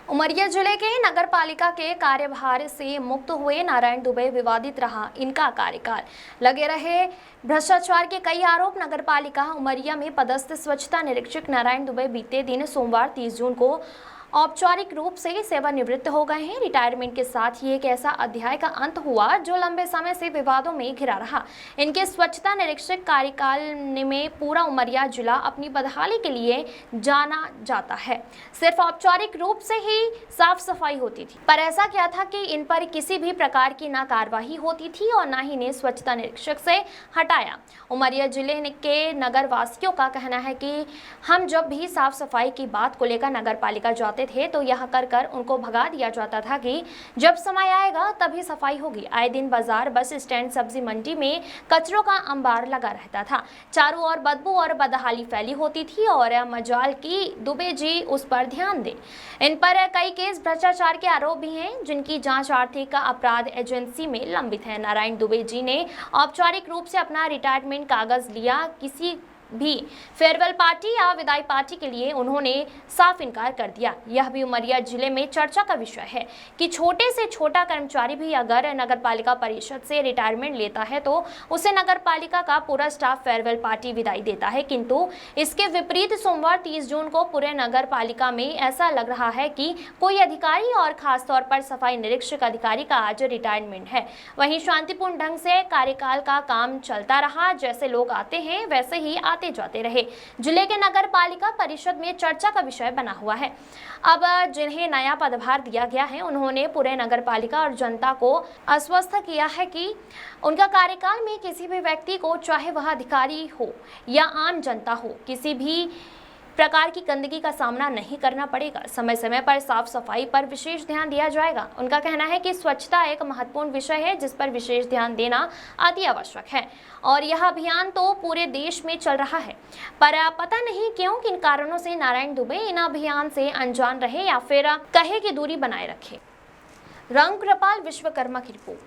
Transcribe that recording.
उमरिया जिले के नगर पालिका के कार्यभार से मुक्त हुए नारायण दुबे विवादित रहा इनका कार्यकाल। लगे रहे भ्रष्टाचार के कई आरोप। नगर पालिका उमरिया में पदस्थ स्वच्छता निरीक्षक नारायण दुबे बीते दिन सोमवार 30 जून को औपचारिक रूप से सेवानिवृत्त हो गए हैं। रिटायरमेंट के साथ ही एक ऐसा अध्याय का अंत हुआ जो लंबे समय से विवादों में घिरा रहा। इनके स्वच्छता निरीक्षक कार्यकाल में पूरा उमरिया जिला अपनी बदहाली के लिए जाना जाता है। सिर्फ औपचारिक रूप से ही साफ सफाई होती थी, पर ऐसा क्या था कि इन पर किसी भी प्रकार की ना कार्रवाई होती थी और ना ही इन्हें स्वच्छता निरीक्षक से हटाया। उमरिया जिले के नगर वासियों का कहना है कि हम जब भी साफ सफाई की बात को लेकर नगर पालिका जाते थे तो यह कर उनको भगा दिया जाता था कि जब समय आएगा तभी सफाई होगी। आए दिन बाजार, बस स्टैंड, सब्जी मंडी में कचरों का अंबार लगा रहता था। चारों ओर बदबू और बदहाली फैली होती थी और मजाल की दुबे जी उस पर ध्यान दे। इन पर कई केस भ्रष्टाचार के आरोप भी हैं जिनकी जांच आर्थिक अपराध एजेंसी में लंबित है। नारायण दुबे जी ने औपचारिक रूप से अपना रिटायरमेंट कागज लिया। किसी भी फेयरवेल पार्टी या विदाई पार्टी के लिए उन्होंने साफ इनकार कर दिया। यह भी उमरिया जिले में चर्चा का विषय है कि छोटे से छोटा कर्मचारी भी अगर नगर पालिका परिषद से रिटायरमेंट लेता है तो उसे नगर पालिका का पूरा स्टाफ फेयरवेल पार्टी विदाई देता है, किंतु इसके विपरीत सोमवार 30 जून को पूरे नगर पालिका में ऐसा लग रहा है कि कोई अधिकारी और खासतौर पर सफाई निरीक्षक अधिकारी का आज रिटायरमेंट है। वहीं शांतिपूर्ण ढंग से कार्यकाल का काम चलता रहा। जैसे लोग आते हैं वैसे ही आते जाते रहे। जिले के नगर पालिका परिषद में चर्चा का विषय बना हुआ है। अब जिन्हें नया पदभार दिया गया है उन्होंने पूरे नगर पालिका और जनता को आश्वस्त किया है कि उनका कार्यकाल में किसी भी व्यक्ति को, चाहे वह अधिकारी हो या आम जनता हो, किसी भी प्रकार की गंदगी का सामना नहीं करना पड़ेगा। समय समय पर साफ सफाई पर विशेष ध्यान दिया जाएगा। उनका कहना है कि स्वच्छता एक महत्वपूर्ण विषय है जिस पर विशेष ध्यान देना अति आवश्यक है और यह अभियान तो पूरे देश में चल रहा है, पर पता नहीं क्यों किन कारणों से नारायण दुबे इन अभियान से अनजान रहे या फिर कहे कि दूरी बनाए रखे। राम कृपाल विश्वकर्मा की रिपोर्ट।